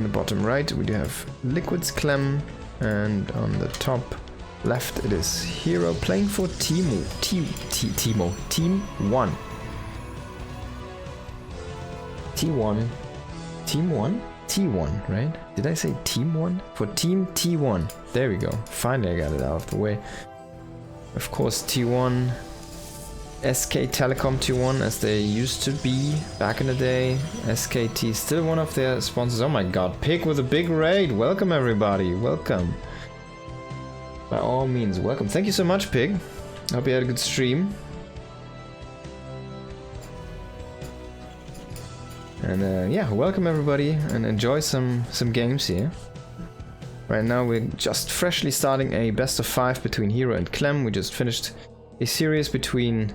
On the bottom right we do have Liquid's Clem, and on the top left it is herO playing for Team 1. T1, right? Did I say Team 1? For Team T1. There we go. Finally I got it out of the way. Of course T1, SK Telecom T1 as they used to be back in the day. SKT still one of their sponsors. Oh my god, Pig with a big raid. Welcome everybody, welcome. By all means, welcome. Thank you so much, Pig. Hope you had a good stream. And yeah, welcome everybody and enjoy some games here. Right now we're just freshly starting a best of 5 between herO and Clem. We just finished a series between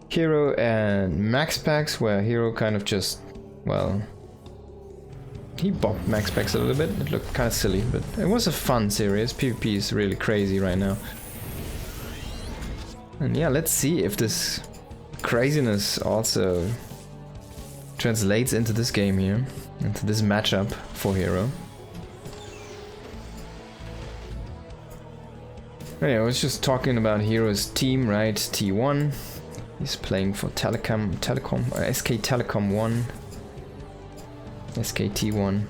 herO and MaxPax where herO kind of just, well, he bopped MaxPax a little bit. It looked kind of silly, but it was a fun series. PvP is really crazy right now. And yeah, let's see if this craziness also translates into this game here, into this matchup for herO. Anyway, I was just talking about herO's team, right? T1. He's playing for SK Telecom 1. SKT1.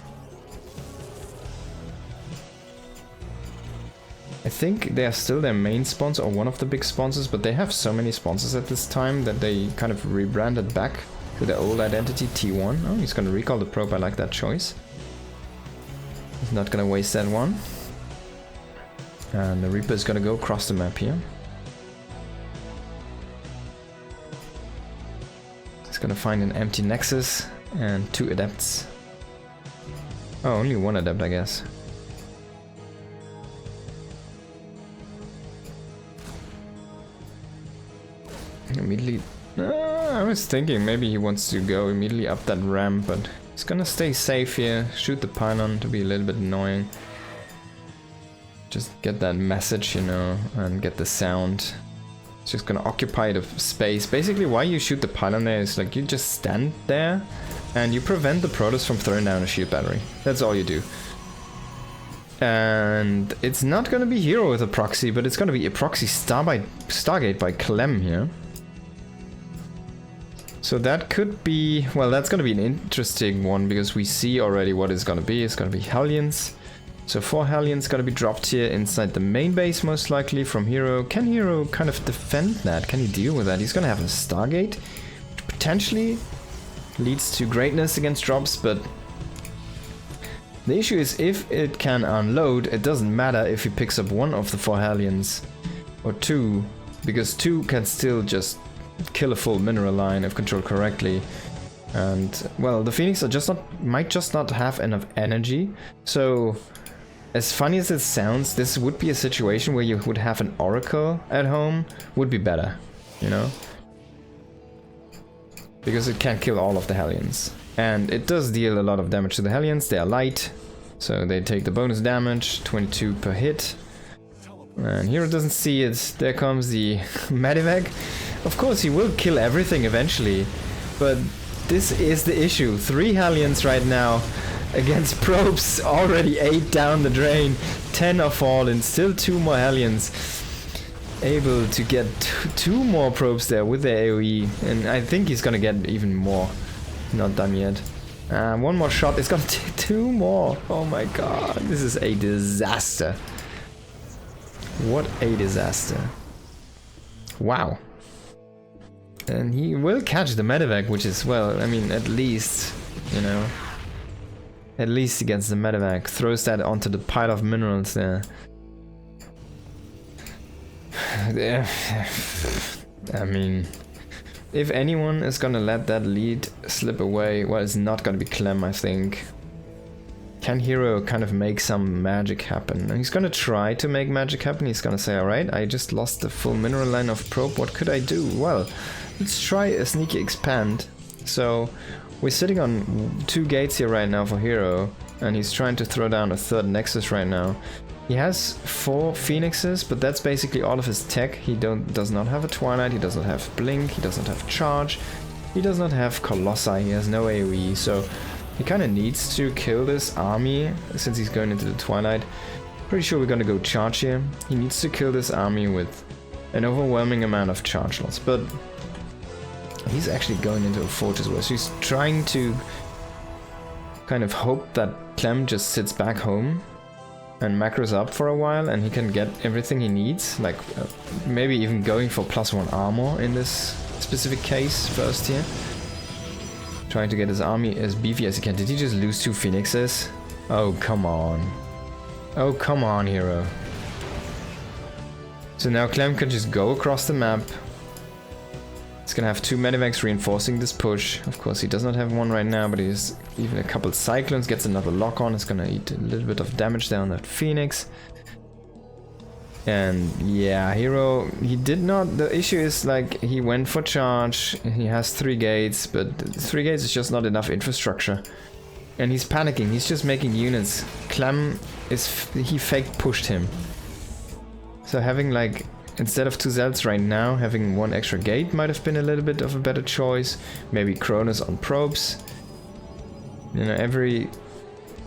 I think they are still their main sponsor or one of the big sponsors, but they have so many sponsors at this time that they kind of rebranded back to their old identity, T1. Oh, he's gonna recall the probe. I like that choice. He's not gonna waste that one. And the Reaper is gonna go across the map here. He's gonna find an empty Nexus and 2 Adepts. Oh, only 1 Adept, I guess. Immediately... I was thinking maybe he wants to go immediately up that ramp, but he's gonna stay safe here, shoot the pylon to be a little bit annoying. Just get that message, you know, and get the sound. It's just gonna occupy the space. Basically, why you shoot the pylon there is like you just stand there and you prevent the Protoss from throwing down a shield battery. That's all you do. And it's not gonna be herO with a proxy, but it's gonna be a proxy Stargate by Clem here. So that could be, well, that's gonna be an interesting one because we see already what it's gonna be. It's gonna be Hellions. So 4 Hellions gonna be dropped here inside the main base most likely from herO. Can herO kind of defend that? Can he deal with that? He's gonna have a Stargate, which potentially leads to greatness against drops, but the issue is if it can unload, it doesn't matter if he picks up 1 of the 4 Hellions or 2, because 2 can still just kill a full mineral line if controlled correctly. And well, the Phoenix are might just not have enough energy. So as funny as it sounds, this would be a situation where you would have an Oracle at home, would be better, you know? Because it can kill all of the Hellions. And it does deal a lot of damage to the Hellions. They are light, so they take the bonus damage, 22 per hit. And herO doesn't see it. There comes the Medivac. Of course, he will kill everything eventually, but this is the issue. 3 Hellions right now against probes, already 8 down the drain, 10 are fallen, still 2 more Hellions. Able to get 2 more probes there with the AoE, and I think he's gonna get even more. Not done yet. 1 more shot, it's gonna take 2 more. Oh my god, this is a disaster. What a disaster. Wow. And he will catch the Medivac, which is, well, I mean, at least, you know, at least he gets the Medivac, throws that onto the pile of minerals there. I mean, if anyone is gonna let that lead slip away, well, it's not gonna be Clem, I think. Can herO kind of make some magic happen? And he's gonna try to make magic happen. He's gonna say, alright, I just lost the full mineral line of probe, what could I do? Well, let's try a sneaky expand. So we're sitting on 2 gates here right now for herO, and he's trying to throw down a 3rd Nexus right now. He has 4 Phoenixes, but that's basically all of his tech. He does not have a Twilight, he does not have Blink, he does not have Charge, he does not have Colossi, he has no AoE, so He kind of needs to kill this army since he's going into the Twilight. Pretty sure we're gonna go charge here. He needs to kill this army with an overwhelming amount of charge loss, but he's actually going into a fortress where he's trying to kind of hope that Clem just sits back home and macros up for a while and he can get everything he needs, like maybe even going for +1 armor in this specific case first here. Trying to get his army as beefy as he can. Did he just lose 2 phoenixes? Oh, come on. Oh, come on, herO. So now Clem can just go across the map. He's gonna have 2 medivacs reinforcing this push. Of course, he does not have one right now, but he's even a couple cyclones, gets another lock on. It's gonna eat a little bit of damage down that phoenix. And yeah, herO, he did not, the issue is like he went for charge, he has 3 gates, but 3 gates is just not enough infrastructure. And he's panicking, he's just making units. Clem he fake pushed him. So having like, instead of 2 zealots right now, having 1 extra gate might have been a little bit of a better choice. Maybe Cronus on probes. You know, every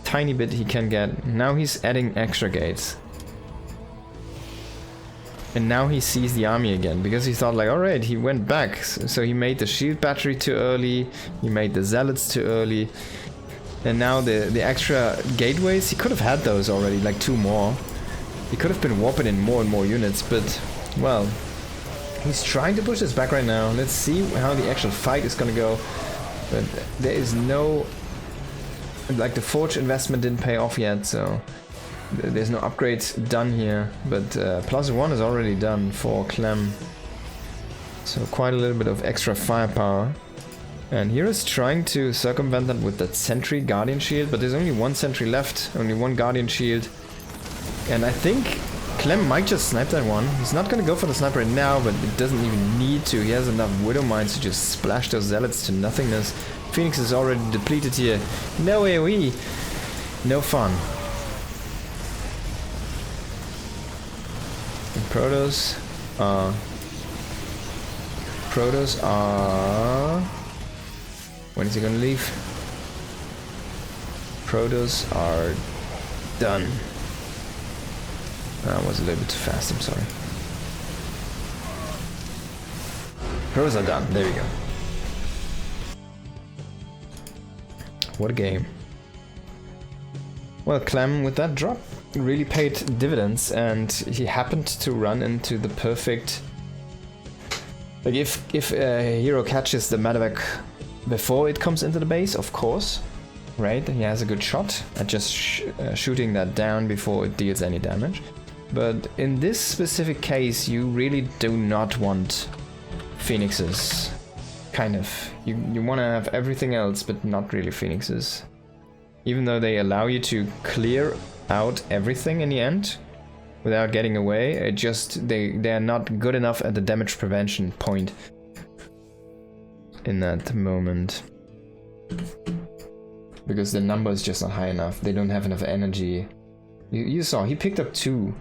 tiny bit he can get. Now he's adding extra gates. And now he sees the army again, because he thought like, alright, he went back. So he made the shield battery too early, he made the zealots too early. And now the extra gateways, he could have had those already, like 2 more. He could have been warping in more and more units, but, well, he's trying to push this back right now. Let's see how the actual fight is gonna go. But there is no, like the forge investment didn't pay off yet, so there's no upgrades done here, but +1 is already done for Clem. So quite a little bit of extra firepower. And here is trying to circumvent that with that sentry guardian shield, but there's only 1 sentry left, only 1 guardian shield. And I think Clem might just snipe that one. He's not gonna go for the sniper right now, but it doesn't even need to. He has enough widow mines to just splash those zealots to nothingness. Phoenix is already depleted here. No AoE, no fun. Protos are... When is he gonna leave? Protos are done. That was a little bit too fast, I'm sorry. Protos are done, there we go. What a game. Well, Clem, with that drop, really paid dividends, and he happened to run into the perfect... Like, if herO catches the medevac before it comes into the base, of course, right? He has a good shot at just shooting that down before it deals any damage. But in this specific case, you really do not want phoenixes. Kind of. You want to have everything else, but not really phoenixes. Even though they allow you to clear out everything in the end without getting away, it just they are not good enough at the damage prevention point in that moment, because the number is just not high enough. They don't have enough energy. You saw he picked up 2,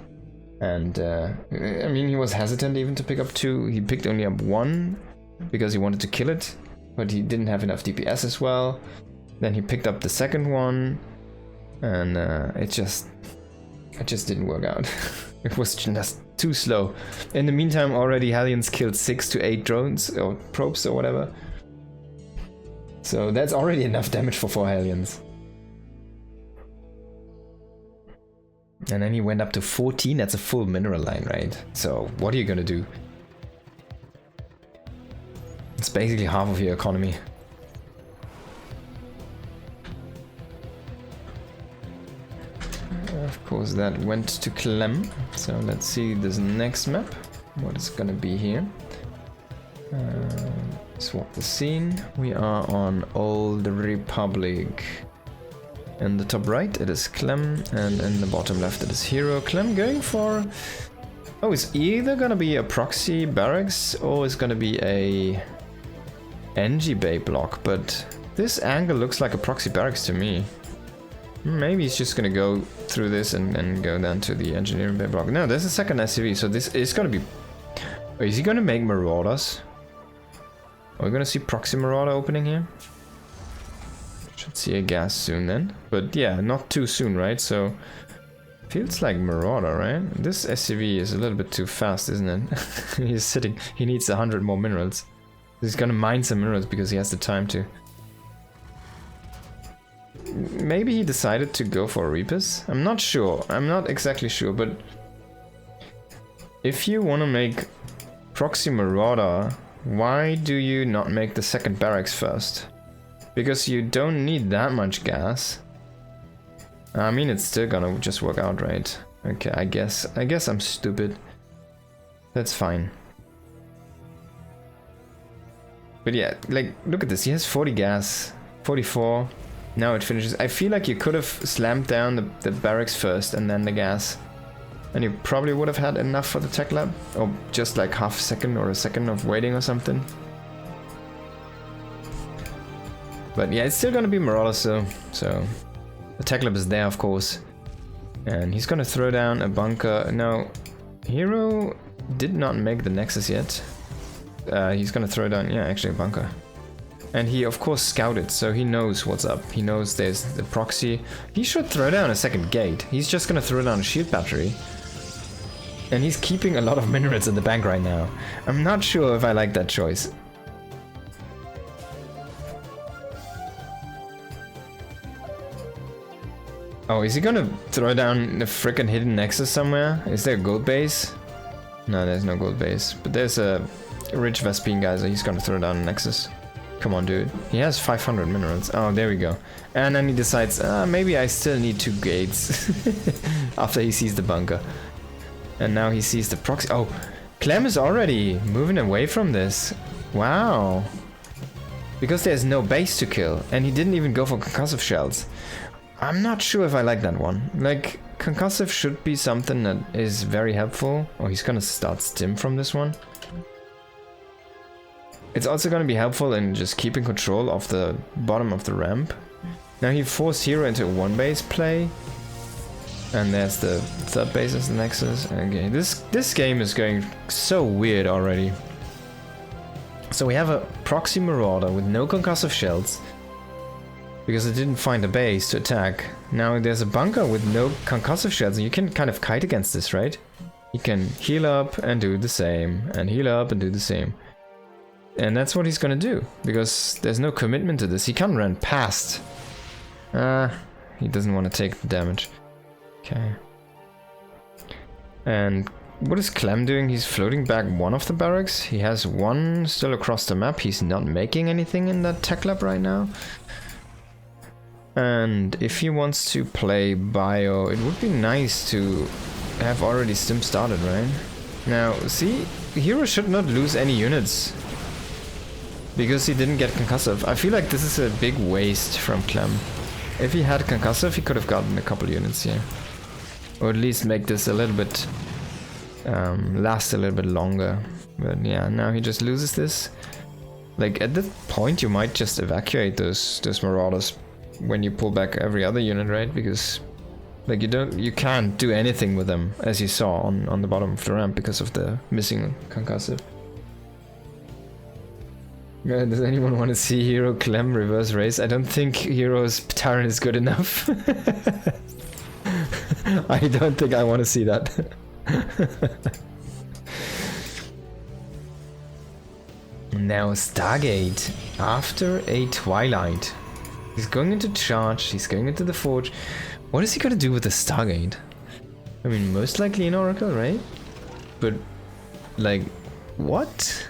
and I mean, he was hesitant even to pick up 2. He picked only up 1 because he wanted to kill it, but he didn't have enough DPS as well. Then he picked up the second one, and it just didn't work out. It was just too slow. In the meantime, already Hellions killed 6 to 8 drones or probes or whatever. So that's already enough damage for 4 Hellions. And then he went up to 14. That's a full mineral line, right? So what are you gonna do? It's basically half of your economy. Of course, that went to Clem. So let's see this next map. What is gonna be here? Swap the scene. We are on Old Republic. In the top right, it is Clem, and in the bottom left, it is herO. Clem going for... Oh, it's either gonna be a proxy barracks or it's gonna be a NG Bay block, but this angle looks like a proxy barracks to me. Maybe he's just gonna go through this and go down to the engineering bay block. No, there's a second SCV, so this is gonna be... Oh, is he gonna make marauders? Are we gonna see proxy marauder opening here? Should see a gas soon then. But yeah, not too soon, right? So feels like Marauder, right? This SCV is a little bit too fast, isn't it? He's sitting. He needs 100 more minerals. He's gonna mine some minerals because he has the time to. Maybe he decided to go for Reapers? I'm not sure. I'm not exactly sure, but if you want to make Proxy Marauder, why do you not make the second barracks first? Because you don't need that much gas. I mean, it's still gonna just work out, right? Okay, I guess I'm stupid. That's fine. But yeah, like, look at this. He has 40 gas, 44. Now it finishes. I feel like you could have slammed down the barracks first and then the gas. And you probably would have had enough for the tech lab. Or just like half a second or a second of waiting or something. But yeah, it's still gonna be Marauder still. So the tech lab is there, of course. And he's gonna throw down a bunker. Now, herO did not make the Nexus yet. He's gonna throw down, yeah, actually a bunker. And he, of course, scouted, so he knows what's up. He knows there's the proxy. He should throw down a second gate. He's just gonna throw down a shield battery. And he's keeping a lot of minerals in the bank right now. I'm not sure if I like that choice. Oh, is he gonna throw down the frickin' hidden nexus somewhere? Is there a gold base? No, there's no gold base. But there's a rich Vespine guy, so he's gonna throw down a nexus. Come on, dude. He has 500 minerals. Oh, there we go. And then he decides, maybe I still need 2 gates. After he sees the bunker. And now he sees the proxy. Oh, Clem is already moving away from this. Wow. Because there's no base to kill. And he didn't even go for concussive shells. I'm not sure if I like that one. Like, concussive should be something that is very helpful. Oh, he's gonna start stim from this one. It's also gonna be helpful in just keeping control of the bottom of the ramp. Now he forced herO into a 1-base play. And there's the 3rd base as the Nexus. Okay, this game is going so weird already. So we have a proxy Marauder with no concussive shells. Because it didn't find a base to attack. Now there's a bunker with no concussive shells, and you can kind of kite against this, right? You can heal up and do the same, and heal up and do the same. And that's what he's gonna do, because there's no commitment to this. He can't run past. He doesn't want to take the damage. Okay. And what is Clem doing? He's floating back one of the barracks. He has one still across the map. He's not making anything in that tech lab right now. And if he wants to play bio, it would be nice to have already stim started, right? Now, see, herO should not lose any units. Because he didn't get concussive. I feel like this is a big waste from Clem. If he had concussive, he could have gotten a couple units here. Or at least make this a little bit... last a little bit longer. But yeah, now he just loses this. Like, at that point, you might just evacuate those Marauders when you pull back every other unit, right? Because like you can't do anything with them, as you saw on the bottom of the ramp because of the missing concussive. Does anyone want to see herO Clem reverse race? I don't think herO's Terran is good enough. I don't think I want to see that. Now Stargate after a Twilight. He's going into charge, he's going into the forge. What is he gonna do with the Stargate? I mean, most likely an Oracle, right? But, like, what?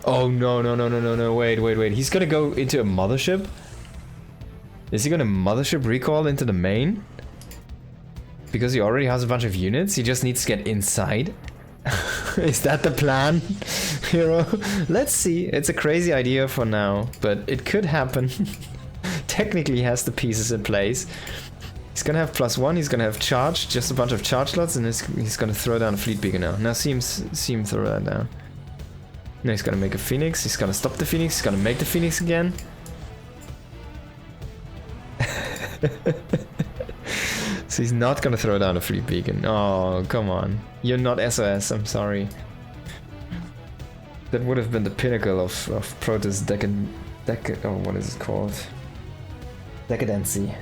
Oh, no, wait. He's gonna go into a mothership? Is he gonna mothership recall into the main? Because he already has a bunch of units, he just needs to get inside? Is that the plan, herO? Let's see. It's a crazy idea for now, but it could happen. Technically, he has the pieces in place. He's gonna have +1, he's gonna have charge, just a bunch of charge slots, and he's gonna throw down a fleet beacon now. Now see him throw that down. Now he's gonna make a Phoenix, he's gonna stop the Phoenix, he's gonna make the Phoenix again. So he's not gonna throw down a fleet beacon. Oh, come on. You're not SOS, I'm sorry. That would have been the pinnacle of Protest Oh, what is it called? Decadency.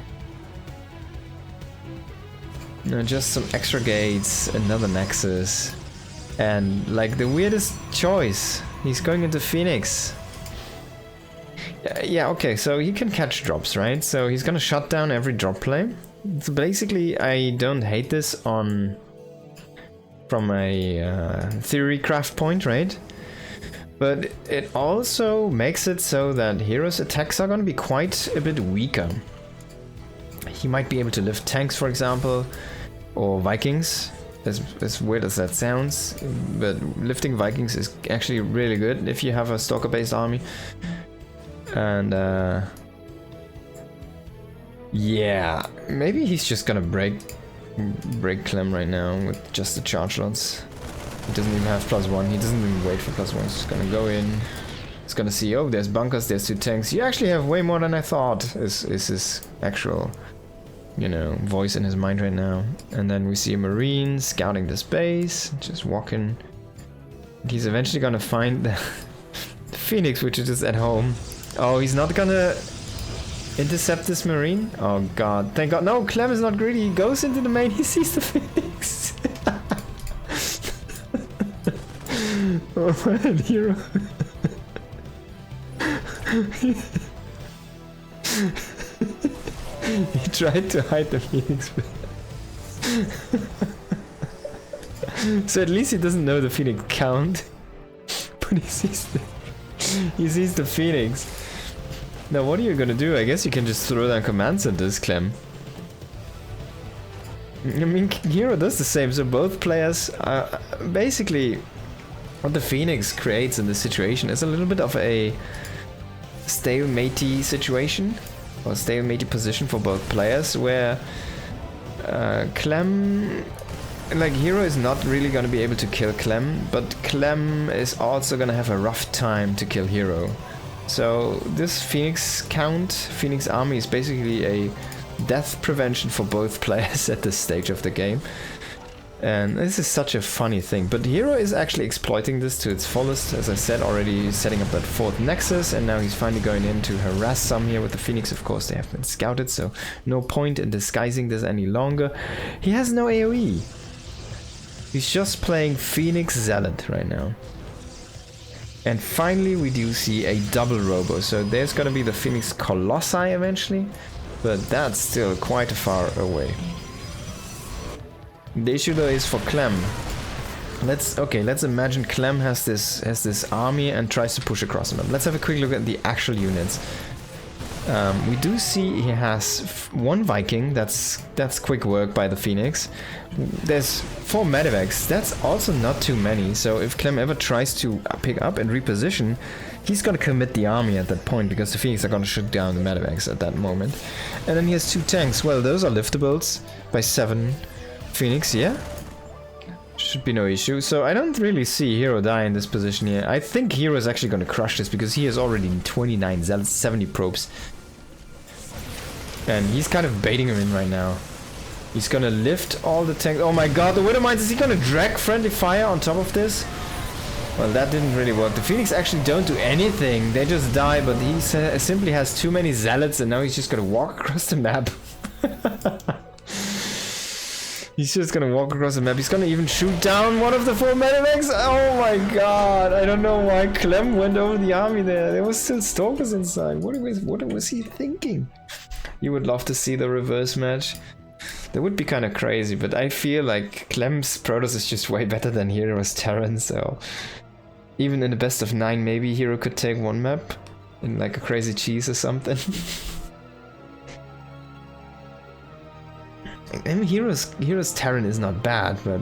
No, just some extra gates, another Nexus, and like the weirdest choice. He's going into Phoenix. Yeah, okay, so he can catch drops, right? So he's gonna shut down every drop play. So basically, I don't hate this from a theory craft point, right? But it also makes it so that hero's attacks are gonna be quite a bit weaker. He might be able to lift tanks, for example, or Vikings, as weird as that sounds, but lifting Vikings is actually really good if you have a stalker-based army. And yeah, maybe he's just gonna break Clem right now with just the charge lots. He doesn't even have +1, he doesn't even wait for +1, he's just gonna go in. He's gonna see, oh, there's bunkers, there's 2 tanks. You actually have way more than I thought, is his actual, you know, voice in his mind right now. And then we see a Marine scouting this base, just walking. He's eventually gonna find the Phoenix, which is just at home. Oh, he's not gonna intercept this Marine? Oh god, thank god. No, Clem is not greedy, he goes into the main, he sees the Phoenix. Oh man, hero. He tried to hide the Phoenix. So at least he doesn't know the Phoenix count. But he sees the Phoenix. Now what are you gonna do? I guess you can just throw down command centers, Clem. I mean, hero does the same, so both players are basically what the Phoenix creates in this situation is a little bit of a stalemate situation, or stalemate position for both players, where Clem, like hero is not really gonna be able to kill Clem, but Clem is also gonna have a rough time to kill hero. So this Phoenix army is basically a death prevention for both players at this stage of the game. And this is such a funny thing, but hero is actually exploiting this to its fullest, as I said already, setting up that 4th Nexus, and now he's finally going in to harass some here with the Phoenix. Of course, they have been scouted, so no point in disguising this any longer. He has no AoE. He's just playing Phoenix Zealot right now. And finally we do see a double robo, so there's gonna be the Phoenix Colossi eventually, but that's still quite far away. The issue though is for Clem. Let's imagine Clem has this army and tries to push across them. Let's have a quick look at the actual units. We do see he has 1 Viking, that's quick work by the Phoenix. There's 4 medevacs, that's also not too many, so if Clem ever tries to pick up and reposition, he's gonna commit the army at that point, because the Phoenix are gonna shoot down the medevacs at that moment. And then he has 2 tanks, well those are liftables by 7 Phoenix, yeah? Should be no issue. So I don't really see hero die in this position here. I think hero is actually going to crush this because he has already 29 zealots, 70 probes. And he's kind of baiting him in right now. He's going to lift all the tanks. Oh my god, the Widow Mines, is he going to drag friendly fire on top of this? Well, that didn't really work. The Phoenix actually don't do anything. They just die, but he simply has too many zealots and now he's just going to walk across the map. He's just gonna walk across the map. He's gonna even shoot down one of the 4 medevacs. Oh my god. I don't know why Clem went over the army there. There was still stalkers inside. What was he thinking? You would love to see the reverse match. That would be kind of crazy, but I feel like Clem's Protoss is just way better than Hero's Terran, so even in the best of 9, maybe Hero could take 1 map in like a crazy cheese or something. I mean, Hero's Terran is not bad, but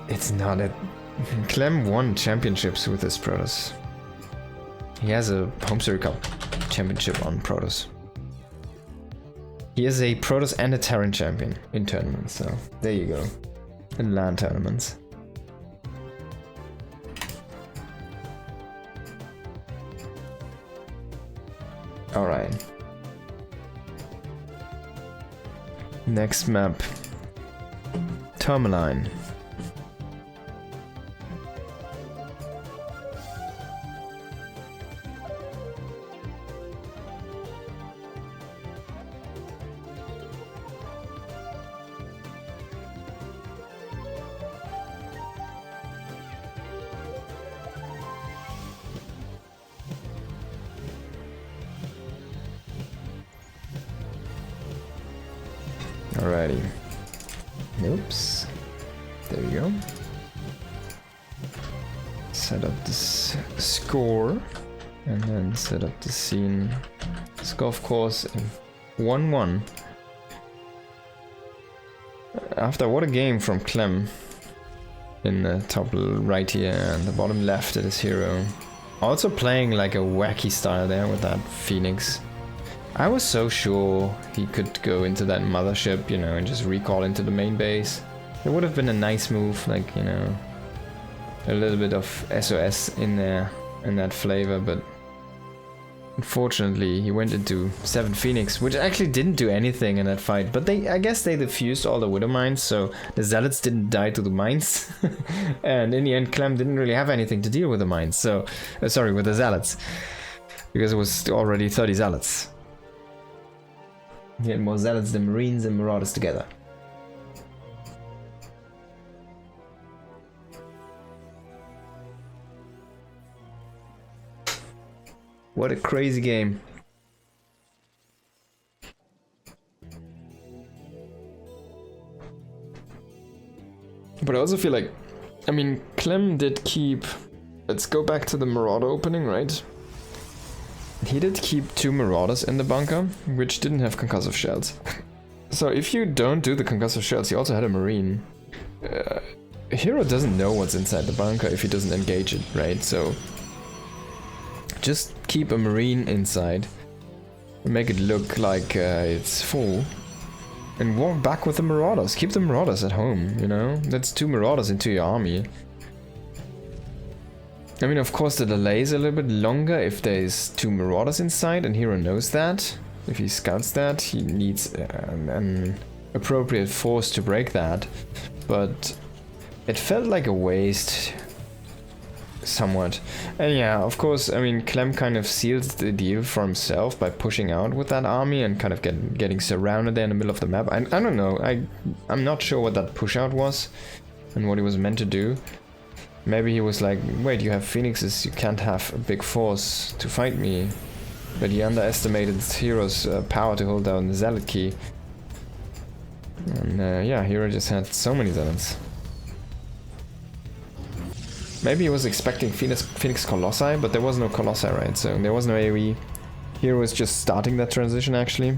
it's not a... Clem won championships with his Protoss. He has a Home Circuit Cup championship on Protoss. He is a Protoss and a Terran champion in tournaments, so there you go. In LAN tournaments. Alright. Next map. Tourmaline. Alrighty. Oops. There you go. Set up this score. And then set up the scene. Score, of course, 1-1. After what a game from Clem. In the top right here and the bottom left it is herO. Also playing like a wacky style there with that Phoenix. I was so sure he could go into that mothership, you know, and just recall into the main base. It would have been a nice move, like, you know, a little bit of SOS in there, in that flavor, but unfortunately he went into 7 Phoenix, which actually didn't do anything in that fight, but I guess they defused all the Widow mines, so the Zealots didn't die to the mines, and in the end Clem didn't really have anything to deal with the mines, so, sorry, with the Zealots, because it was already 30 Zealots. He had more Zealots than Marines and Marauders together. What a crazy game. But I also feel like, I mean, Clem did keep, let's go back to the Marauder opening, right? He did keep 2 Marauders in the bunker, which didn't have concussive shells. So if you don't do the concussive shells, you also had a Marine. herO doesn't know what's inside the bunker if he doesn't engage it, right? So just keep a Marine inside, make it look like it's full, and walk back with the Marauders. Keep the Marauders at home, you know? That's 2 Marauders into your army. I mean, of course the delay is a little bit longer if there's 2 Marauders inside, and herO knows that. If he scouts that, he needs an appropriate force to break that. But it felt like a waste, somewhat. And yeah, of course, I mean, Clem kind of sealed the deal for himself by pushing out with that army and kind of getting surrounded there in the middle of the map. I don't know, I'm not sure what that push out was and what he was meant to do. Maybe he was like, wait, you have Phoenixes, you can't have a big force to fight me. But he underestimated herO's power to hold down the Zealot key. And yeah, herO just had so many Zealots. Maybe he was expecting Phoenix Colossi, but there was no Colossi, right? So there was no AoE. herO was just starting that transition, actually.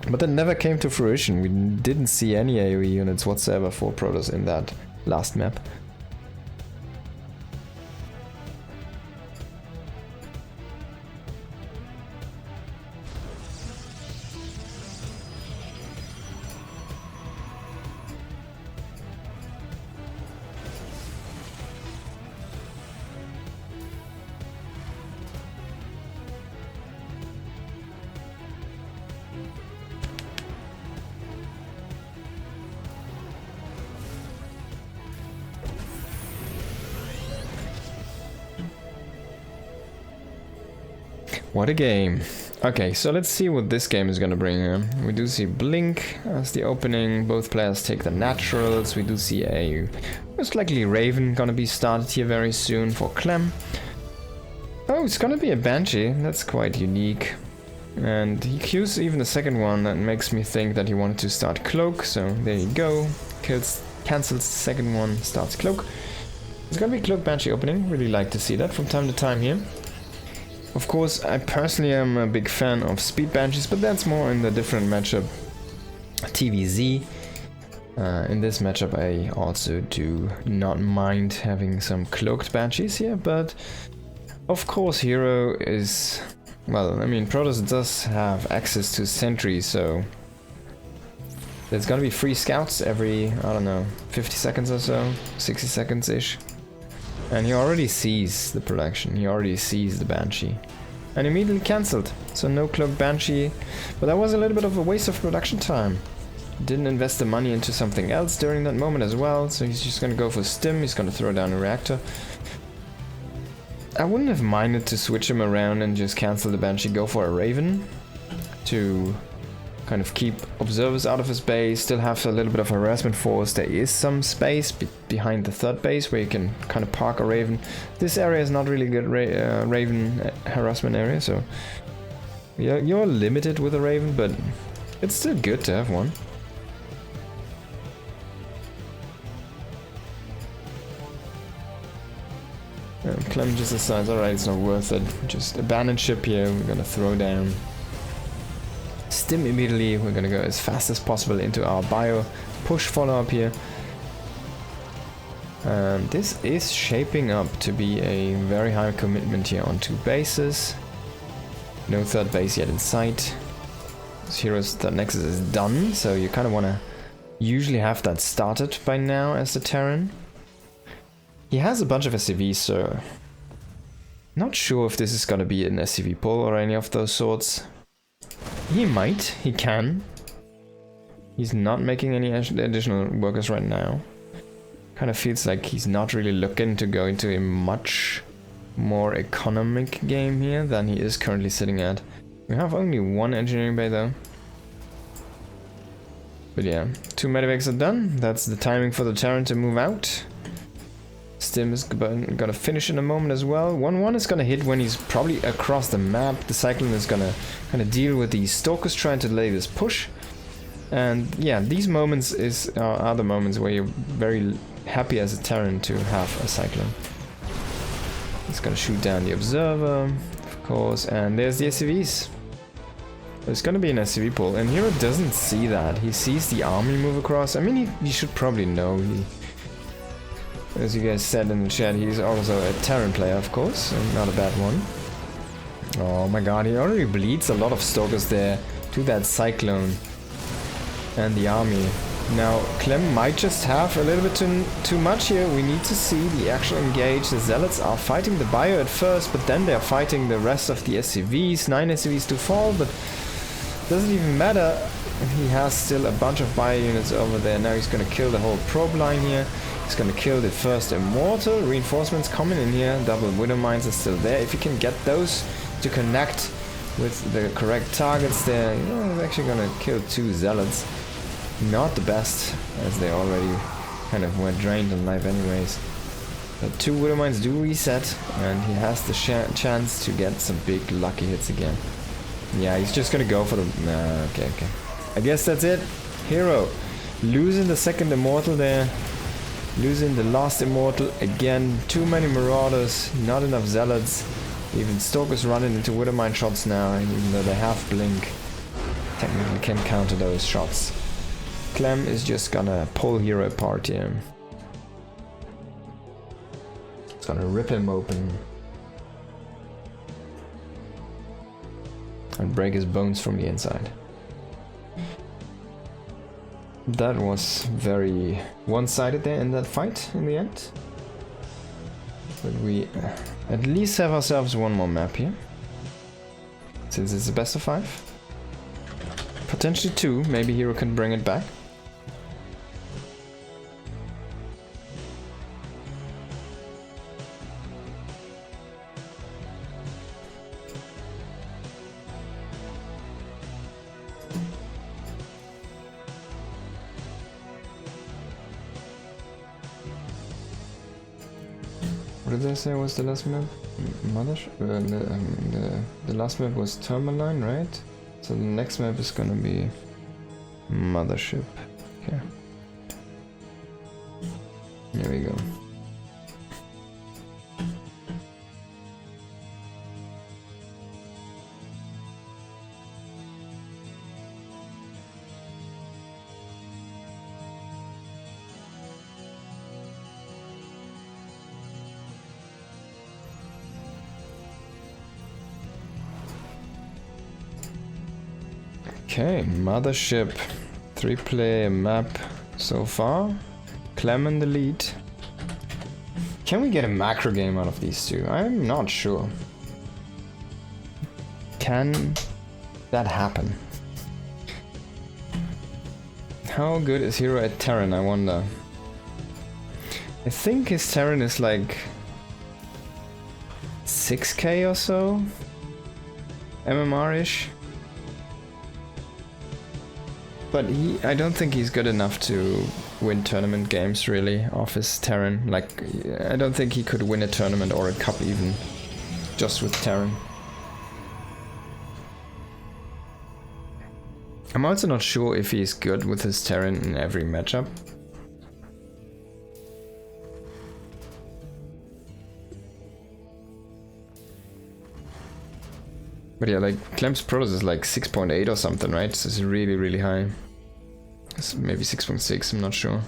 But that never came to fruition. We didn't see any AoE units whatsoever for Protoss in that last map. What a game. Okay, so let's see what this game is gonna bring here. We do see Blink as the opening, both players take the naturals, we do see a most likely Raven gonna be started here very soon for Clem. Oh, it's gonna be a Banshee, that's quite unique. And he queues even the second one, that makes me think that he wanted to start Cloak, so there you go. Cancels the second one, starts Cloak. It's gonna be Cloak Banshee opening, really like to see that from time to time here. Of course, I personally am a big fan of Speed Banshees, but that's more in the different matchup TVZ. In this matchup I also do not mind having some Cloaked Banshees here, but of course herO is, well, I mean, Protoss does have access to Sentry, so there's gonna be free scouts every, I don't know, 50 seconds or so, 60 seconds-ish. And he already sees the production, he already sees the Banshee. And immediately cancelled, so no Cloak Banshee. But that was a little bit of a waste of production time. Didn't invest the money into something else during that moment as well, so he's just gonna go for Stim, he's gonna throw down a reactor. I wouldn't have minded to switch him around and just cancel the Banshee, go for a Raven. To kind of keep observers out of his base, still have a little bit of harassment force. There is some space behind the third base where you can kind of park a Raven. This area is not really good Raven harassment area, so yeah, you're limited with a Raven, but it's still good to have one. Clem just decides, alright, it's not worth it. Just abandon ship here, we're gonna throw down. Stim immediately, we're gonna go as fast as possible into our bio. Push follow-up here. This is shaping up to be a very high commitment here on 2 bases. No third base yet in sight. This hero's third nexus is done, so you kind of want to usually have that started by now as the Terran. He has a bunch of SCVs, so not sure if this is going to be an SCV pull or any of those sorts. He might, he can. He's not making any additional workers right now. Kind of feels like he's not really looking to go into a much more economic game here than he is currently sitting at. We have only 1 engineering bay though. But yeah, 2 medivacs are done. That's the timing for the Terran to move out. Stim is gonna finish in a moment as well. 1-1 is gonna hit when he's probably across the map. The Cyclone is gonna kind of deal with the Stalkers trying to lay this push. And yeah, these moments are the moments where you're very happy as a Terran to have a Cyclone. He's gonna shoot down the Observer, of course, and there's the SCVs. There's gonna be an SCV pull, and herO doesn't see that. He sees the army move across. I mean, he should probably know. As you guys said in the chat, he's also a Terran player, of course, and not a bad one. Oh my god, he already bleeds a lot of Stalkers there to that Cyclone and the army. Now, Clem might just have a little bit too much here. We need to see the actual engage. The Zealots are fighting the bio at first, but then they're fighting the rest of the SCVs. 9 SCVs to fall, but doesn't even matter. He has still a bunch of bio units over there. Now he's gonna kill the whole probe line here. He's gonna kill the first Immortal. Reinforcements coming in here. Double Widow Mines are still there. If you can get those to connect with the correct targets there, you know, he's actually gonna kill 2 Zealots. Not the best, as they already kind of were drained on life anyways. But 2 Widow Mines do reset, and he has the chance to get some big lucky hits again. Yeah, he's just gonna go for the... okay. I guess that's it. herO losing the second Immortal there. Losing the last Immortal again. Too many Marauders, not enough Zealots. Even Stalkers running into Widow Mine shots now, even though they have Blink. Technically can counter those shots. Clem is just gonna pull herO apart here. It's gonna rip him open. And break his bones from the inside. That was very one-sided there in that fight in the end. But we at least have ourselves 1 more map here. Since it's a best of 5. Potentially 2, maybe herO can bring it back. What did I say was the last map? The last map was Tourmaline, right? So the next map is gonna be Mothership. Okay. There we go. Okay, Mothership. 3-player map so far. Clem in the lead. Can we get a macro game out of these 2? I'm not sure. Can that happen? How good is herO at Terran, I wonder? I think his Terran is like 6k or so? MMR-ish? But I don't think he's good enough to win tournament games, really, off his Terran. Like, I don't think he could win a tournament or a cup even, just with Terran. I'm also not sure if he's good with his Terran in every matchup. But yeah, like Clem's Protoss is like 6.8 or something, right? So it's really, really high. It's maybe 6.6, I'm not sure.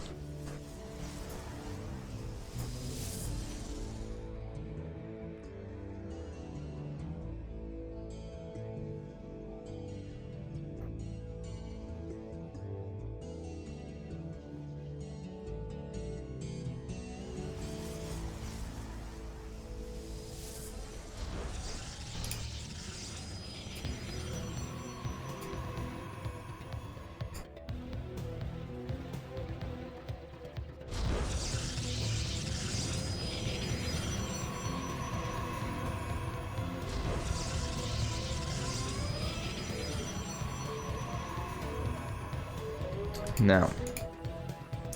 Now,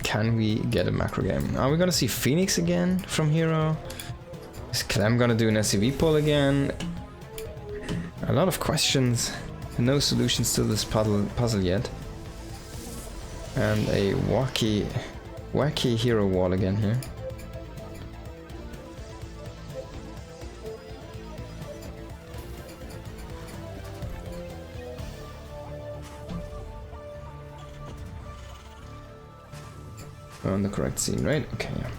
can we get a macro game? Are we gonna see Phoenix again from herO? Is Clem gonna do an SCV pull again? A lot of questions, no solutions to this puzzle yet. And a wacky herO wall again here. On the correct scene, right? Okay, yeah.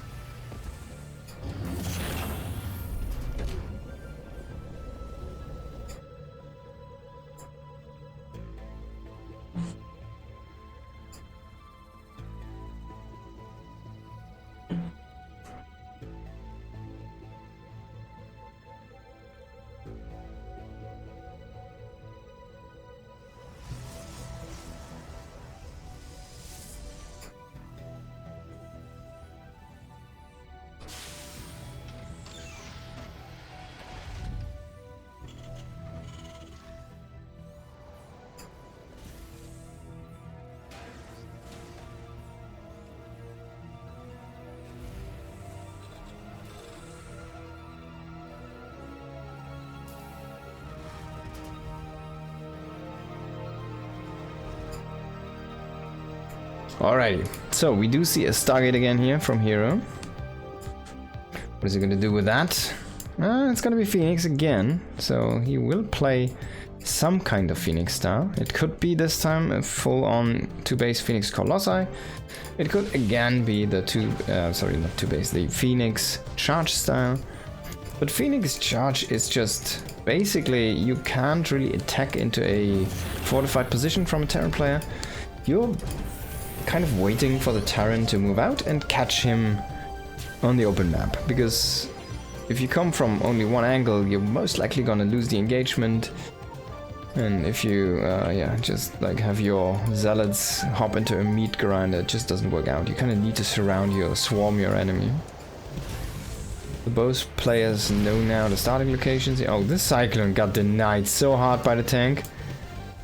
Alrighty, so we do see a Stargate again here from herO. What is he going to do with that? It's going to be Phoenix again, so he will play some kind of Phoenix style. It could be this time a full-on 2-base Phoenix Colossi. It could again be the the Phoenix Charge style. But Phoenix Charge is just basically you can't really attack into a fortified position from a Terran player. You're kind of waiting for the Terran to move out and catch him on the open map, because if you come from only one angle, you're most likely gonna lose the engagement. And if you just like have your zealots hop into a meat grinder, it just doesn't work out. You kind of need to swarm your enemy. Both players know now the starting locations. Oh, this Cyclone got denied so hard by the tank.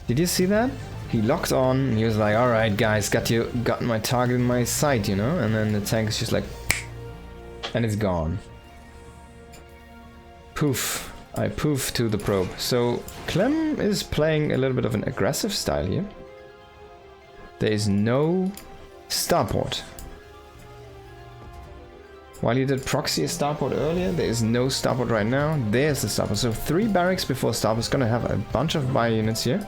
Did you see that? He locked on, and he was like, alright guys, got my target in my sight, you know? And then the tank is just like, and it's gone. Poof. I poof to the probe. So Clem is playing a little bit of an aggressive style here. There is no starport. While he did proxy a starport earlier, there is no starport right now. There's the starport. So 3 barracks before starport. Is gonna have a bunch of bio units here.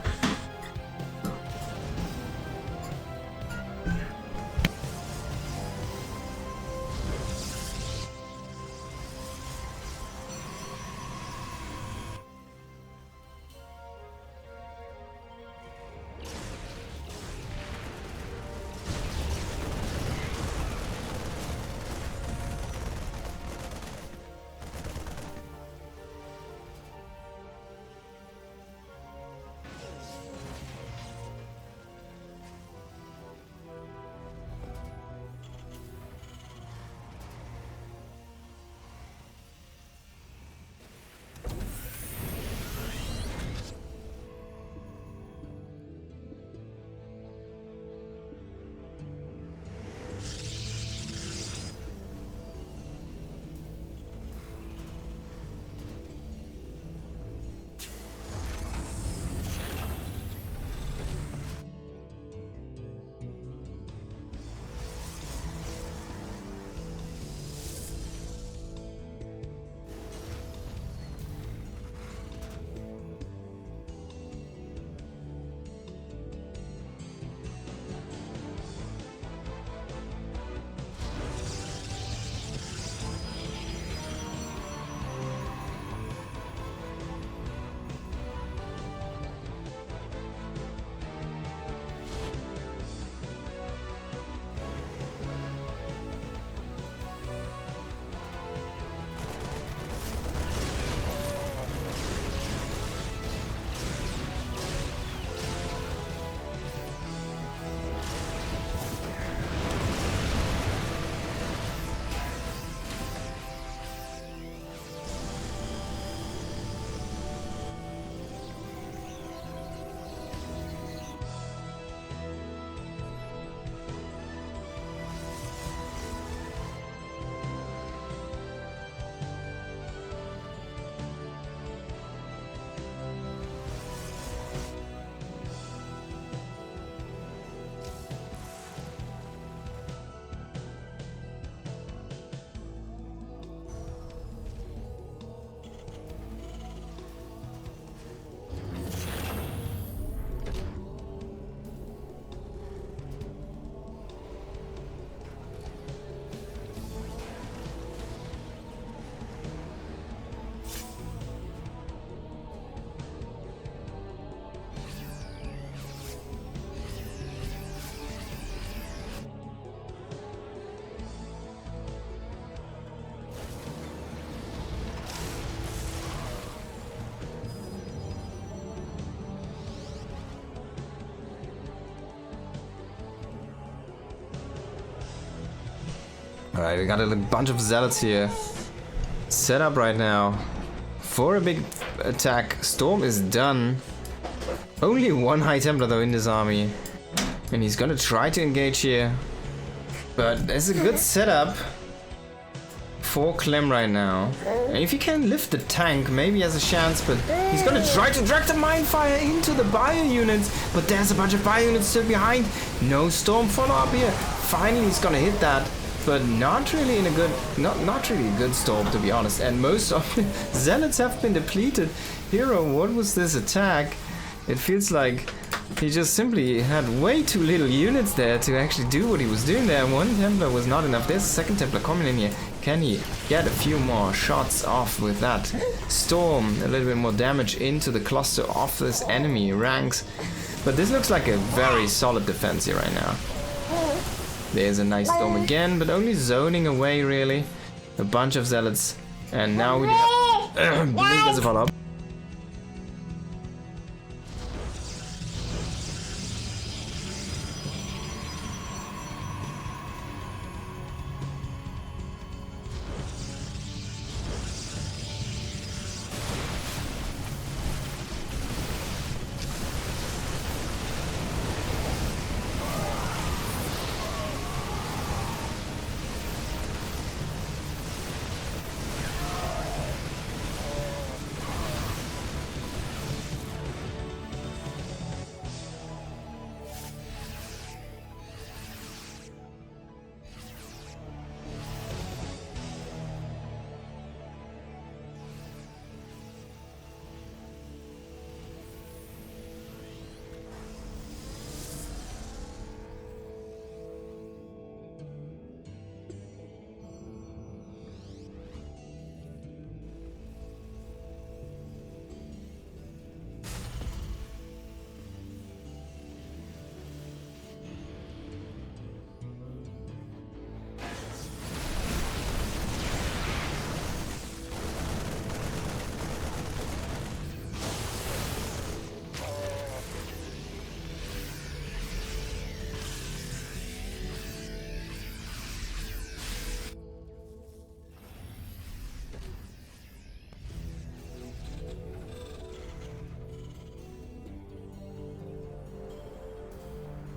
Alright, we got a bunch of zealots here. Set up right now for a big attack. Storm is done. Only one High Templar though in this army. And he's gonna try to engage here. But there's a good setup for Clem right now. And if he can lift the tank, maybe he has a chance, but he's gonna try to drag the Mindfire into the bio units. But there's a bunch of bio units still behind. No Storm follow-up here. Finally he's gonna hit that. But not really in a good, not really a good storm, to be honest. And most of the zealots have been depleted. herO, what was this attack? It feels like he just simply had way too little units there to actually do what he was doing there. One Templar was not enough. There's a second Templar coming in here. Can he get a few more shots off with that storm? A little bit more damage into the cluster of this enemy ranks. But this looks like a very solid defense here right now. There's a nice storm again, but only zoning away really. A bunch of zealots. And now we have Blink as a follow-up.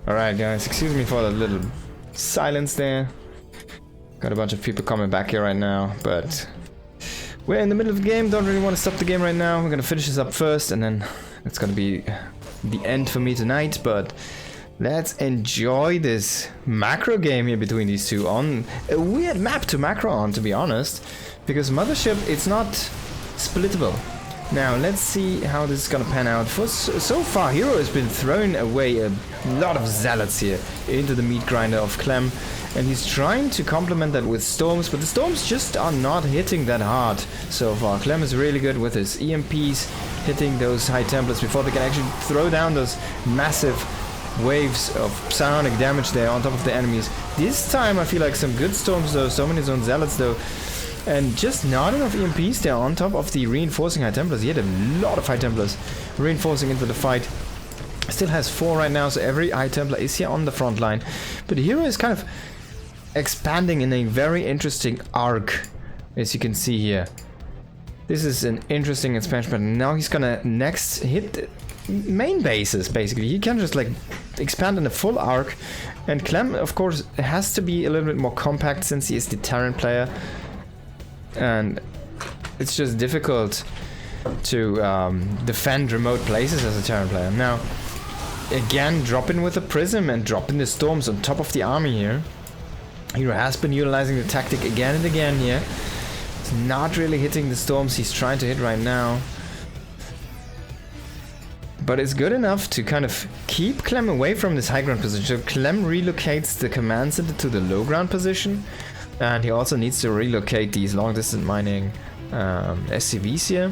Alright guys, excuse me for the little silence there. Got a bunch of people coming back here right now, but we're in the middle of the game, don't really want to stop the game right now. We're gonna finish this up first and then it's gonna be the end for me tonight, but let's enjoy this macro game here between these two on a weird map to macro on, to be honest, because Mothership, it's not splittable. Now let's see how this is gonna pan out. So far herO has been throwing away a lot of zealots here into the meat grinder of Clem, and he's trying to complement that with storms, but the storms just are not hitting that hard so far. Clem is really good with his EMPs hitting those High Templars before they can actually throw down those massive waves of psionic damage there on top of the enemies. This time I feel like some good storms though, so many zone zealots though. And just not enough EMPs there on top of the reinforcing High Templars. He had a lot of High Templars reinforcing into the fight. Still has 4 right now, so every High Templar is here on the front line. But herO is kind of expanding in a very interesting arc, as you can see here. This is an interesting expansion, but now he's gonna next hit main bases, basically. He can just like expand in a full arc. And Clem, of course, has to be a little bit more compact since he is the Terran player. And it's just difficult to defend remote places as a Terran player. Now, again, drop in with a prism and drop in the storms on top of the army here. herO has been utilizing the tactic again and again here. It's not really hitting the storms he's trying to hit right now. But it's good enough to kind of keep Clem away from this high ground position. So Clem relocates the command center to the low ground position. And he also needs to relocate these long distance mining SCVs here.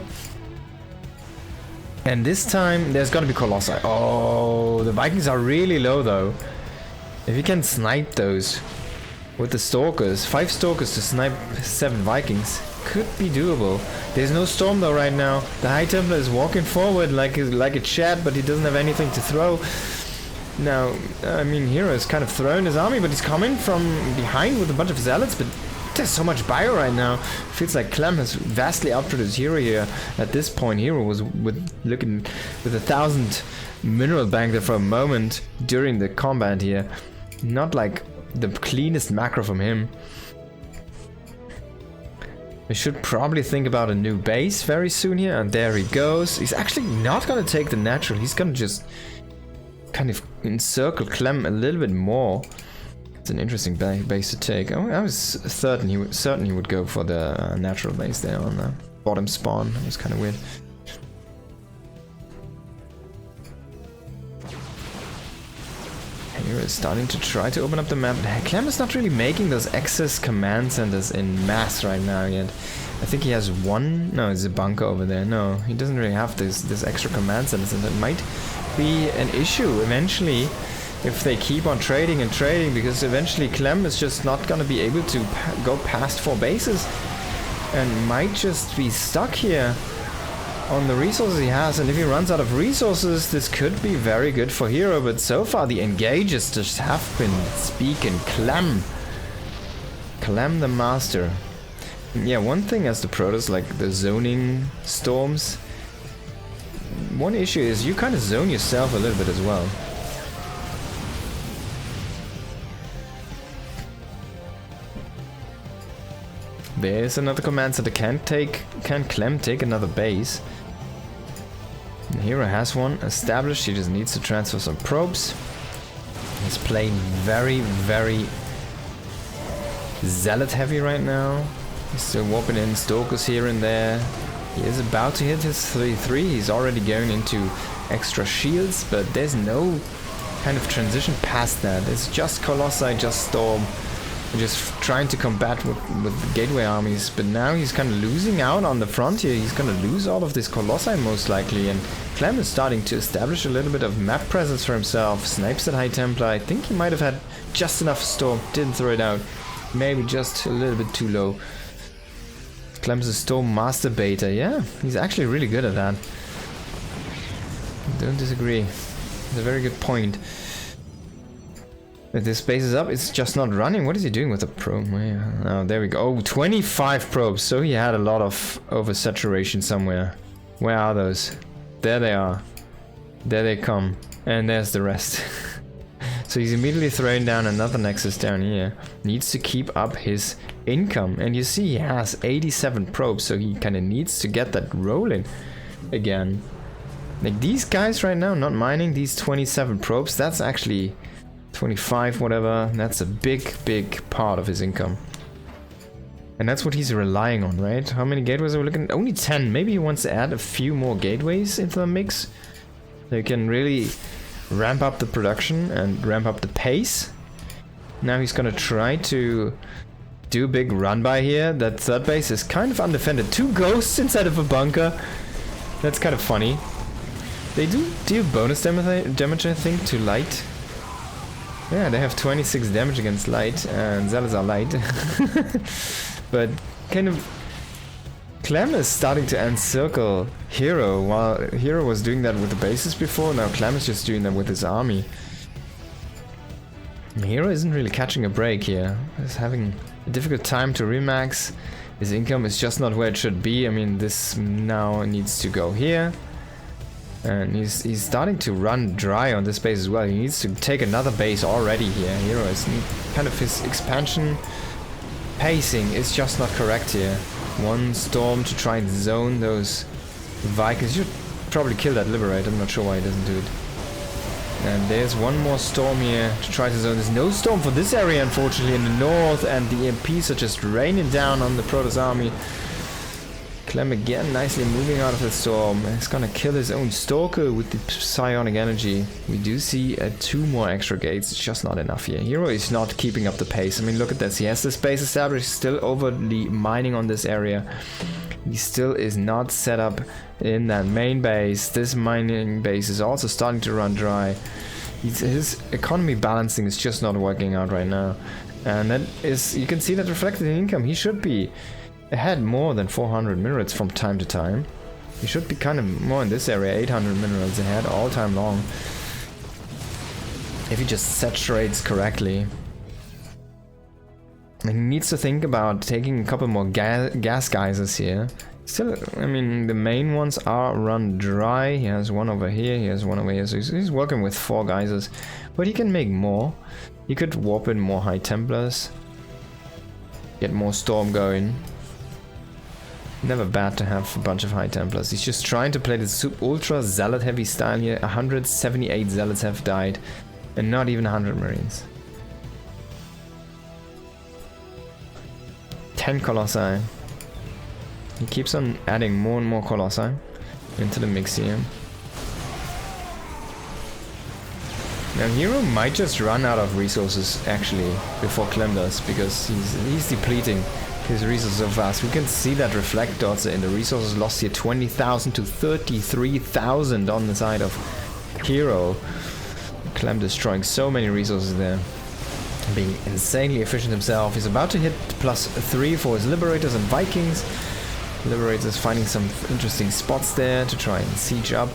And this time there's gonna be Colossi. Oh, the Vikings are really low though. If you can snipe those with the Stalkers, 5 Stalkers to snipe 7 Vikings could be doable. There's no storm though right now. The High Templar is walking forward like a Chad, but he doesn't have anything to throw. Now, I mean, herO is kind of throwing his army, but he's coming from behind with a bunch of zealots, but there's so much bio right now. Feels like Clem has vastly outproduced herO here. At this point, herO was looking with 1,000 mineral bank there for a moment during the combat here. Not like the cleanest macro from him. We should probably think about a new base very soon here, and there he goes. He's actually not gonna take the natural, he's gonna just kind of encircle Clem a little bit more. It's an interesting base to take. I was certain he would go for the natural base there on the bottom spawn. It was kind of weird. Here is starting to try to open up the map. Clem is not really making those excess command centers in mass right now yet. I think he has one. No, it's a bunker over there. No, he doesn't really have this extra command centers, and that might be an issue eventually if they keep on trading and trading, because eventually Clem is just not gonna be able to go past 4 bases and might just be stuck here on the resources he has. And if he runs out of resources, this could be very good for herO, but so far the engages just have been speaking. Clem the master. Yeah, one thing as the Protoss, like the zoning storms, one issue is you kind of zone yourself a little bit as well. There's another command center. Can Clem take another base? And herO has one established. He just needs to transfer some probes. He's playing very, very zealot heavy right now. He's still warping in stalkers here and there. He is about to hit his 3-3. He's already going into extra shields, but there's no kind of transition past that. It's just Colossi, just Storm. Just trying to combat with gateway armies, but now he's kind of losing out on the front here. He's gonna lose all of this Colossi most likely, and Clem is starting to establish a little bit of map presence for himself. Snipes at High Templar. I think he might have had just enough Storm, didn't throw it out. Maybe just a little bit too low. Clem's a Storm master beta. Yeah, he's actually really good at that. Don't disagree. It's a very good point. If this base is up, it's just not running. What is he doing with the probe? Oh, there we go. Oh, 25 probes. So he had a lot of oversaturation somewhere. Where are those? There they are. There they come. And there's the rest. So he's immediately throwing down another nexus down here. Needs to keep up his income. And you see he has 87 probes. So he kind of needs to get that rolling again. Like these guys right now not mining these 27 probes. That's actually 25, whatever. That's a big part of his income. And that's what he's relying on, right? How many gateways are we looking at? Only 10. Maybe he wants to add a few more gateways into the mix. So he can really ramp up the production and ramp up the pace. Now he's gonna try to do a big run by here. That third base is kind of undefended. 2 ghosts inside of a bunker. That's kind of funny. They do deal bonus damage, I think, to light. Yeah, they have 26 damage against light, and zealots are light. But kind of Clem is starting to encircle herO, while herO was doing that with the bases before. Now Clem is just doing that with his army. herO isn't really catching a break here. He's having a difficult time to remax. His income is just not where it should be. I mean, this now needs to go here. And he's starting to run dry on this base as well. He needs to take another base already here. herO is kind of his expansion pacing is just not correct here. One storm to try and zone those Vikings. You should probably kill that Liberator. I'm not sure why he doesn't do it. And there's one more storm here to try to zone. There's no storm for this area, unfortunately, in the north, and the EMPs are just raining down on the Protoss army. Clem again nicely moving out of the storm. He's gonna kill his own Stalker with the psionic energy. We do see 2 more extra gates. It's just not enough here. herO is not keeping up the pace. I mean, look at this. He has this base established, still overly mining on this area. He still is not set up in that main base. This mining base is also starting to run dry. His economy balancing is just not working out right now. And that is, you can see that reflected in income. He should be ahead more than 400 minerals from time to time. He should be kind of more in this area, 800 minerals ahead all time long. If he just saturates correctly. He needs to think about taking a couple more gas geysers here. Still, I mean, the main ones are run dry. He has one over here, he has one over here, so he's working with 4 geysers. But he can make more. He could warp in more High Templars. Get more Storm going. Never bad to have a bunch of High Templars. He's just trying to play this ultra Zealot heavy style here. 178 Zealots have died. And not even 100 Marines. 10 Colossi. He keeps on adding more and more Colossi into the mix here. Now herO might just run out of resources actually before Clem does, because he's depleting his resources so fast. We can see that reflect dots in the resources lost here, 20,000 to 33,000 on the side of herO. Clem destroying so many resources there. Being insanely efficient himself. He's about to hit +3 for his Liberators and Vikings. Liberators finding some interesting spots there to try and siege up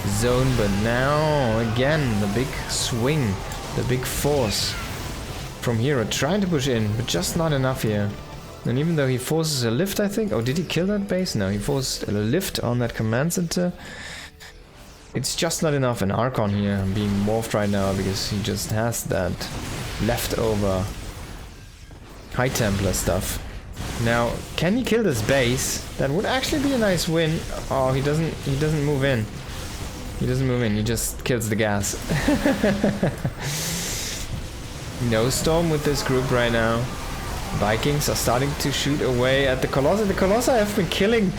zone, but now again the big swing, the big force from herO trying to push in, but just not enough here. And even though he forces a lift, I think, oh, did he kill that base? No, he forced a lift on that command center. It's just not enough. An Archon here being morphed right now because he just has that leftover High Templar stuff. Now, can he kill this base? That would actually be a nice win. Oh, he doesn't move in. He doesn't move in, he just kills the gas. No Storm with this group right now. Vikings are starting to shoot away at the Colossi. The Colossi have been killing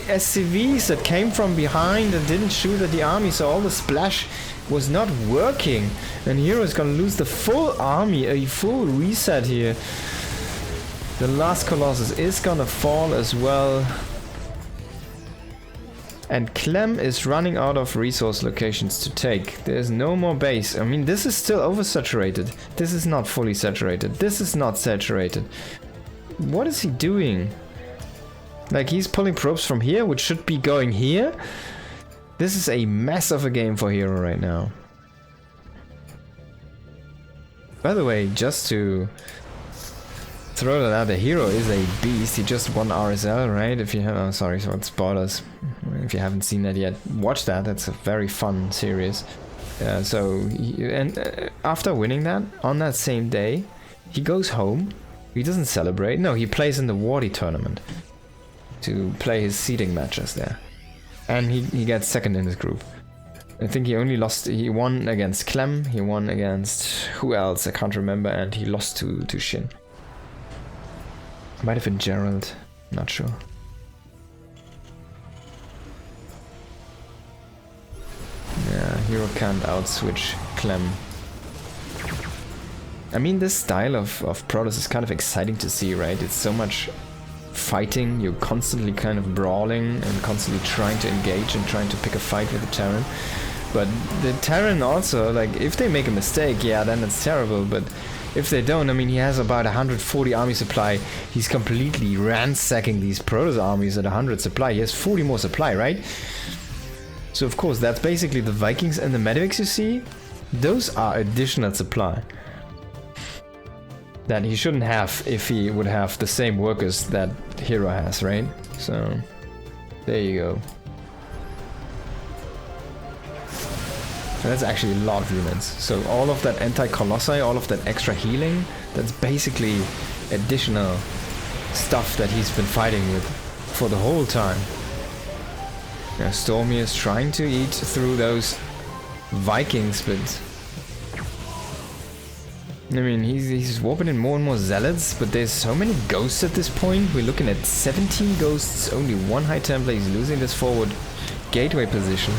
SCVs that came from behind and didn't shoot at the army, so all the splash was not working. And herO is gonna lose the full army, a full reset here. The last Colossus is gonna fall as well. And Clem is running out of resource locations to take. There's no more base. I mean, this is still oversaturated. This is not fully saturated. This is not saturated. What is he doing? Like, he's pulling probes from here, which should be going here. This is a mess of a game for herO right now. By the way, just to throw that out, the herO is a beast. He just won RSL, right? If you have, oh, sorry, so it's spoilers. If you haven't seen that yet, watch that. That's a very fun series. After winning that, on that same day, he goes home. He doesn't celebrate. No, he plays in the Wardy tournament to play his seeding matches there, and he gets second in his group. I think he only lost. He won against Clem. He won against who else? I can't remember, and he lost to Shin. Might have been Gerald, not sure. Yeah, herO can't outswitch Clem. I mean, this style of Protoss is kind of exciting to see, right? It's so much fighting, you're constantly kind of brawling and constantly trying to engage and trying to pick a fight with the Terran. But the Terran also, like, if they make a mistake, yeah, then it's terrible, but if they don't, I mean, he has about 140 army supply. He's completely ransacking these Protoss armies at 100 supply. He has 40 more supply, right? So of course, that's basically the Vikings and the Medics you see. Those are additional supply that he shouldn't have if he would have the same workers that herO has, right? So, there you go. And that's actually a lot of units. So all of that anti-colossi, all of that extra healing, that's basically additional stuff that he's been fighting with for the whole time. Now Stormy is trying to eat through those Vikings, but I mean, he's warping in more and more zealots, but there's so many ghosts at this point. We're looking at 17 ghosts, only one High Templar. He's losing this forward gateway position.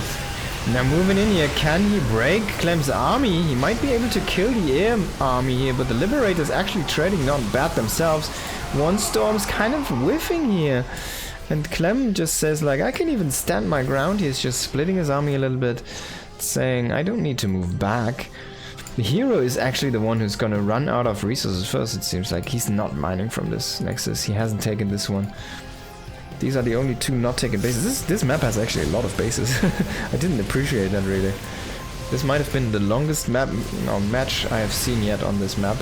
Now moving in here, can he break Clem's army? He might be able to kill the air army here, but the Liberators actually trading not bad themselves. One Storm's kind of whiffing here. And Clem just says, like, I can even stand my ground. He's just splitting his army a little bit, saying, I don't need to move back. The herO is actually the one who's gonna run out of resources first, it seems like. He's not mining from this Nexus. He hasn't taken this one. These are the only two not taken bases. This map has actually a lot of bases. I didn't appreciate that really. This might have been the longest match I have seen yet on this map.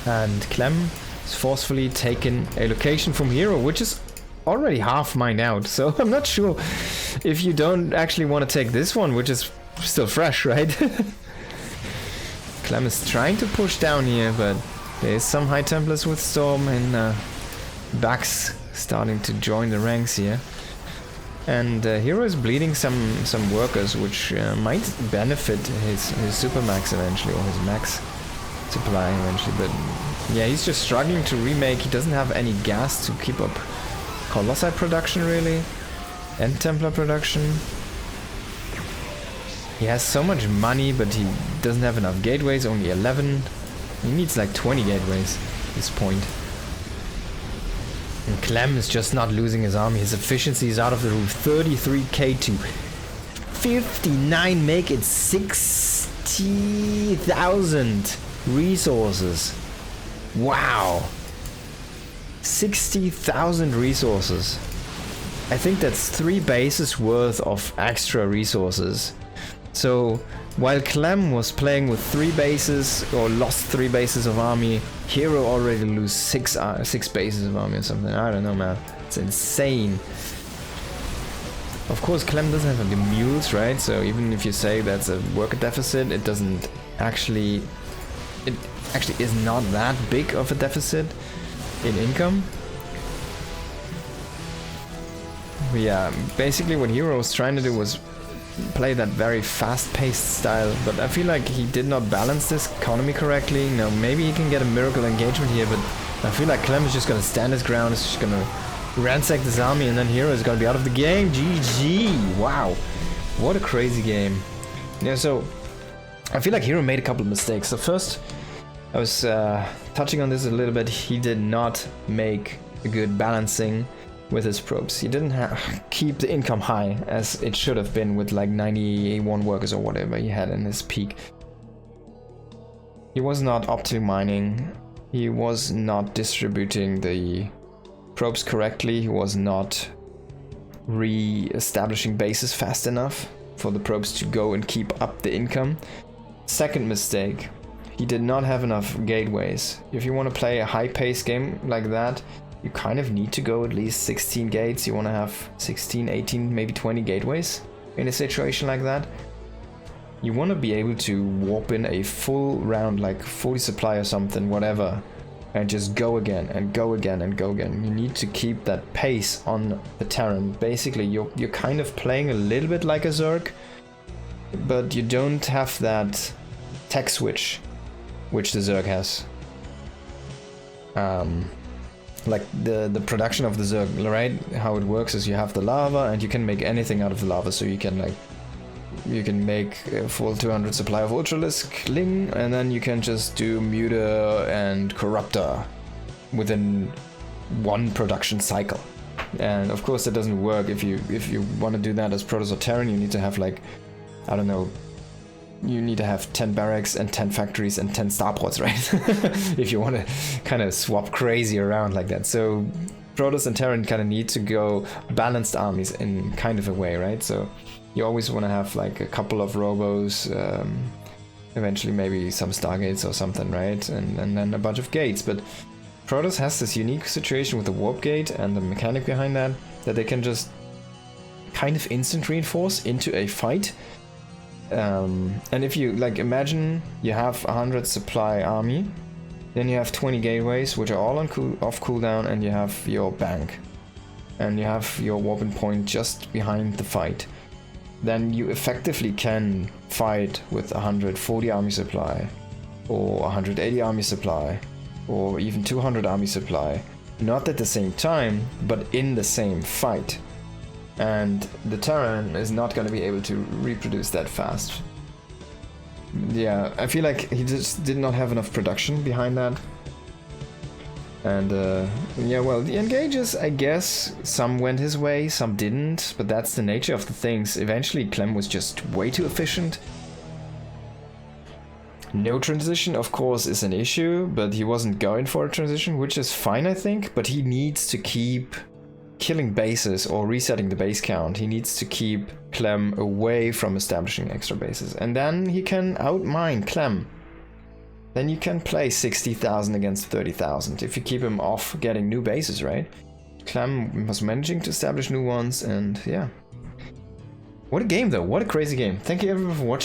And Clem is forcefully taking a location from herO, which is already half mined out. So I'm not sure if you don't actually want to take this one, which is still fresh, right? Clem is trying to push down here, but there is some High Templars with Storm and backs starting to join the ranks here. And herO is bleeding some workers, which might benefit his super max eventually, or his max supply eventually. But yeah, he's just struggling to remake. He doesn't have any gas to keep up Colossi production really, and Templar production. He has so much money, but he doesn't have enough gateways. Only 11. He needs like 20 gateways at this point. And Clem is just not losing his army. His efficiency is out of the roof. 33k to 59, make it 60,000 resources. Wow. 60,000 resources. I think that's 3 bases worth of extra resources. So while Clem was playing with 3 bases, or lost 3 bases of army, herO already lose 6 bases of army or something. I don't know, man. It's insane. Of course, Clem doesn't have the mules, right? So even if you say that's a worker deficit, it doesn't actually... It actually is not that big of a deficit in income. But yeah, basically what herO was trying to do was play that very fast-paced style, but I feel like he did not balance this economy correctly. Now maybe he can get a miracle engagement here, but I feel like Clem is just gonna stand his ground, is just gonna ransack this army, and then herO is gonna be out of the game. GG! Wow, what a crazy game. Yeah, so I feel like herO made a couple of mistakes. So first, I was touching on this a little bit. He did not make a good balancing with his probes. He didn't keep the income high as it should have been with like 91 workers or whatever he had in his peak. He was not optimally mining. He was not distributing the probes correctly. He was not re-establishing bases fast enough for the probes to go and keep up the income. Second mistake, he did not have enough gateways. If you want to play a high-paced game like that, you kind of need to go at least 16 gates. You want to have 16, 18, maybe 20 gateways in a situation like that. You want to be able to warp in a full round, like 40 supply or something, whatever, and just go again and go again and go again. You need to keep that pace on the Terran. Basically, you're kind of playing a little bit like a Zerg, but you don't have that tech switch, which the Zerg has. Like the production of the Zerg, right? How it works is you have the lava and you can make anything out of the lava. So you can make a full 200 supply of Ultralisk Ling, and then you can just do Muta and Corruptor within one production cycle. And of course that doesn't work if you want to do that as Protoss or Terran. You need to have like, I don't know, you need to have 10 barracks and 10 factories and 10 starports, right? If you want to kind of swap crazy around like that. So Protoss and Terran kind of need to go balanced armies in kind of a way, right? So you always want to have like a couple of robos, eventually maybe some stargates or something, right? And then a bunch of gates. But Protoss has this unique situation with the warp gate and the mechanic behind that they can just kind of instant reinforce into a fight. And if you like imagine you have 100 supply army, then you have 20 gateways which are all on off cooldown, and you have your bank and you have your warping point just behind the fight. Then you effectively can fight with 140 army supply or 180 army supply or even 200 army supply, not at the same time but in the same fight. And the Terran is not going to be able to reproduce that fast. Yeah, I feel like he just did not have enough production behind that. And yeah, well, the engages, I guess, some went his way, some didn't, but that's the nature of the things. Eventually Clem was just way too efficient. No transition, of course, is an issue, but he wasn't going for a transition, which is fine, I think, but he needs to keep killing bases or resetting the base count. He needs to keep Clem away from establishing extra bases. And then he can outmine Clem. Then you can play 60,000 against 30,000 if you keep him off getting new bases, right? Clem was managing to establish new ones, and yeah. What a game though, what a crazy game. Thank you everyone for watching.